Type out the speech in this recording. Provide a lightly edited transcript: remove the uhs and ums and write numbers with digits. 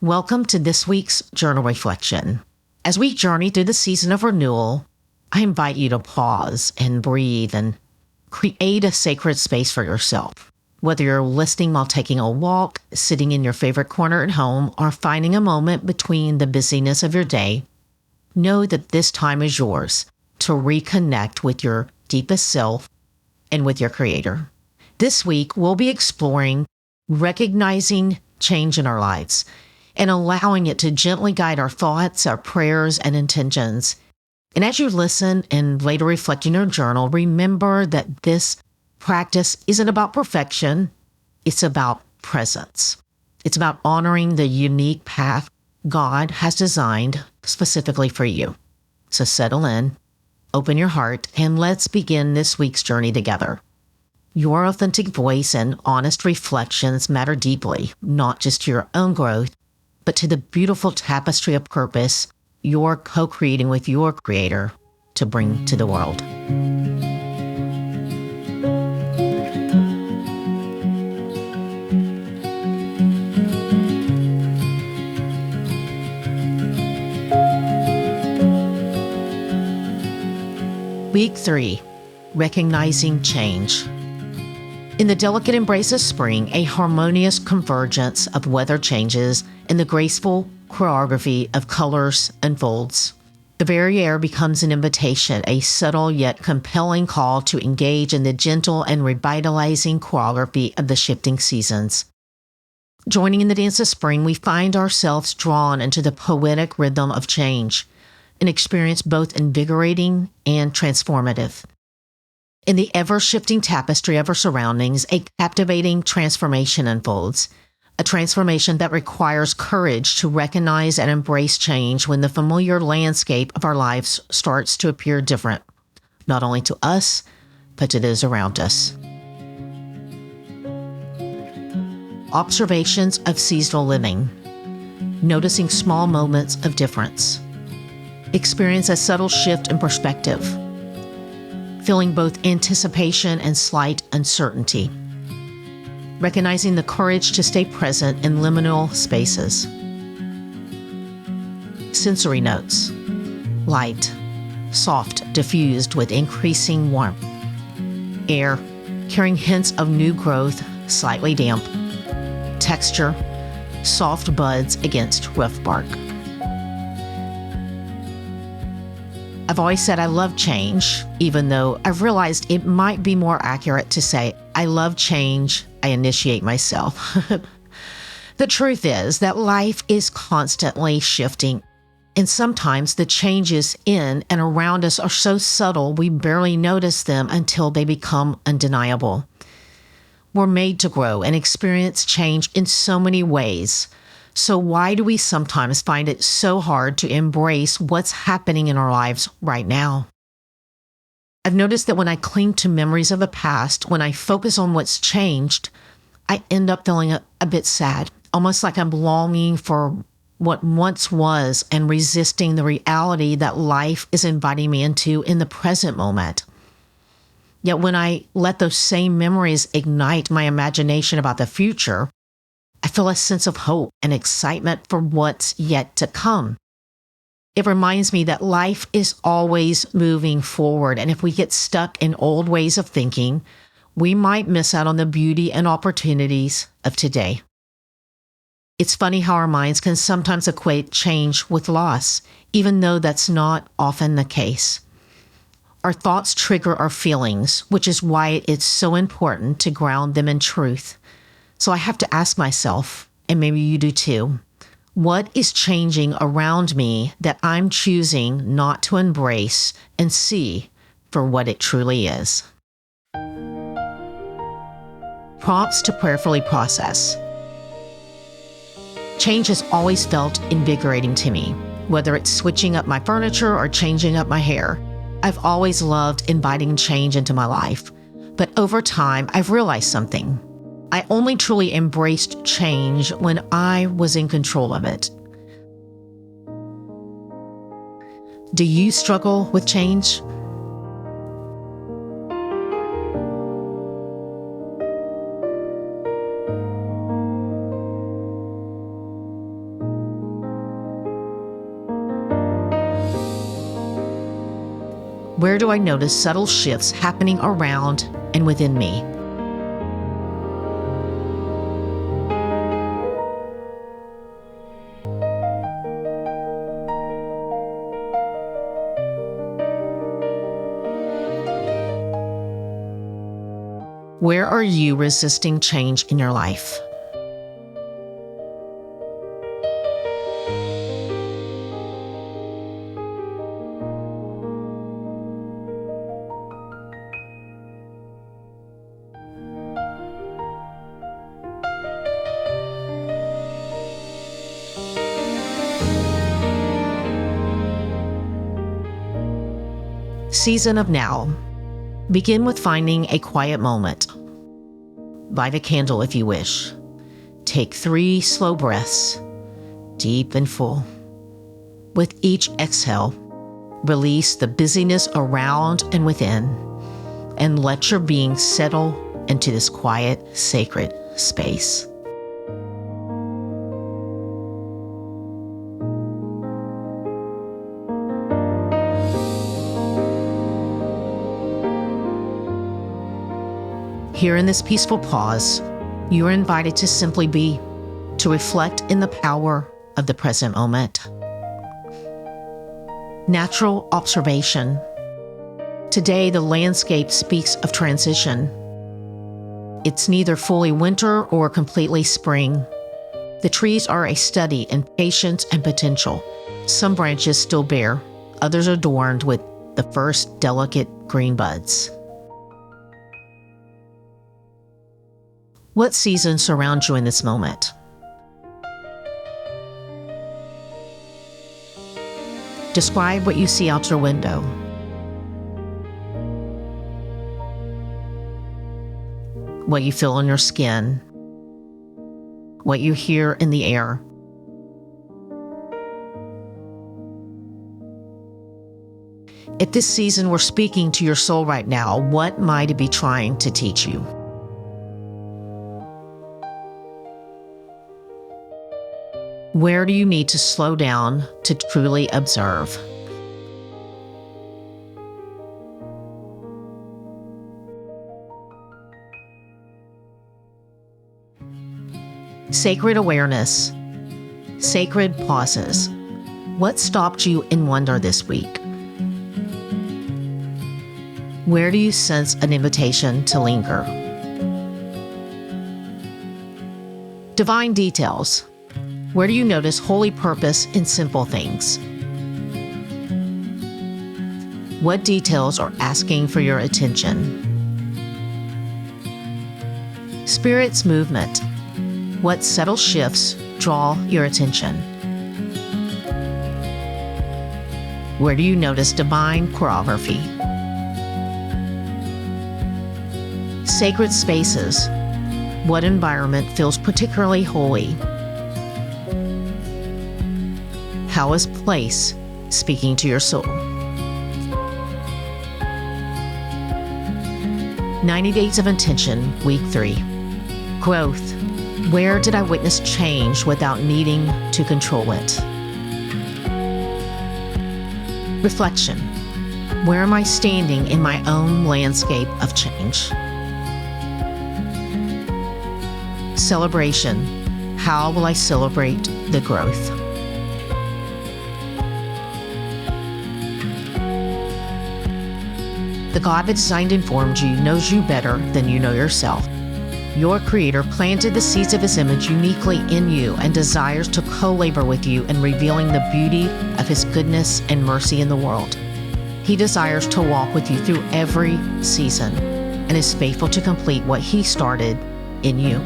Welcome to this week's journal reflection. As we journey through the season of renewal, I invite you to pause and breathe and create a sacred space for yourself. Whether you're listening while taking a walk, sitting in your favorite corner at home, or finding a moment between the busyness of your day, know that this time is yours to reconnect with your deepest self and with your Creator. This week, we'll be exploring recognizing change in our lives and allowing it to gently guide our thoughts, our prayers, and intentions. And as you listen and later reflect in your journal, remember that this practice isn't about perfection. It's about presence. It's about honoring the unique path God has designed specifically for you. So settle in, open your heart, and let's begin this week's journey together. Your authentic voice and honest reflections matter deeply, not just to your own growth, but to the beautiful tapestry of purpose you're co-creating with your Creator to bring to the world. Week 3, Recognizing Change. In the delicate embrace of spring, a harmonious convergence of weather changes and the graceful choreography of colors unfolds. The very air becomes an invitation, a subtle yet compelling call to engage in the gentle and revitalizing choreography of the shifting seasons. Joining in the dance of spring, we find ourselves drawn into the poetic rhythm of change, an experience both invigorating and transformative. In the ever-shifting tapestry of our surroundings, a captivating transformation unfolds, a transformation that requires courage to recognize and embrace change when the familiar landscape of our lives starts to appear different, not only to us, but to those around us. Observations of seasonal living. Noticing small moments of difference. Experience a subtle shift in perspective. Feeling both anticipation and slight uncertainty. Recognizing the courage to stay present in liminal spaces. Sensory notes. Light, soft, diffused with increasing warmth. Air, carrying hints of new growth, slightly damp. Texture, soft buds against rough bark. I've always said I love change, even though I've realized it might be more accurate to say I love change, I initiate myself. The truth is that life is constantly shifting, and sometimes the changes in and around us are so subtle we barely notice them until they become undeniable. We're made to grow and experience change in so many ways. So why do we sometimes find it so hard to embrace what's happening in our lives right now? I've noticed that when I cling to memories of the past, when I focus on what's changed, I end up feeling a bit sad, almost like I'm longing for what once was and resisting the reality that life is inviting me into in the present moment. Yet when I let those same memories ignite my imagination about the future, I feel a sense of hope and excitement for what's yet to come. It reminds me that life is always moving forward, and if we get stuck in old ways of thinking, we might miss out on the beauty and opportunities of today. It's funny how our minds can sometimes equate change with loss, even though that's not often the case. Our thoughts trigger our feelings, which is why it's so important to ground them in truth. So I have to ask myself, and maybe you do too, what is changing around me that I'm choosing not to embrace and see for what it truly is? Prompts to prayerfully process. Change has always felt invigorating to me, whether it's switching up my furniture or changing up my hair. I've always loved inviting change into my life, but over time, I've realized something. I only truly embraced change when I was in control of it. Do you struggle with change? Where do I notice subtle shifts happening around and within me? Where are you resisting change in your life? Season of now. Begin with finding a quiet moment. Light a candle if you wish. Take 3 slow breaths, deep and full. With each exhale, release the busyness around and within, and let your being settle into this quiet, sacred space. Here in this peaceful pause, you are invited to simply be, to reflect in the power of the present moment. Natural observation. Today, the landscape speaks of transition. It's neither fully winter or completely spring. The trees are a study in patience and potential. Some branches still bare, others adorned with the first delicate green buds. What seasons surround you in this moment? Describe what you see out your window. What you feel on your skin. What you hear in the air. If this season were speaking to your soul right now, what might it be trying to teach you? Where do you need to slow down to truly observe? Sacred awareness. Sacred pauses. What stopped you in wonder this week? Where do you sense an invitation to linger? Divine details. Where do you notice holy purpose in simple things? What details are asking for your attention? Spirit's movement. What subtle shifts draw your attention? Where do you notice divine choreography? Sacred spaces. What environment feels particularly holy? How is place speaking to your soul? 90 Days of Intention, Week 3. Growth. Where did I witness change without needing to control it? Reflection. Where am I standing in my own landscape of change? Celebration. How will I celebrate the growth? The God that designed and formed you knows you better than you know yourself. Your Creator planted the seeds of His image uniquely in you and desires to co-labor with you in revealing the beauty of His goodness and mercy in the world. He desires to walk with you through every season and is faithful to complete what He started in you.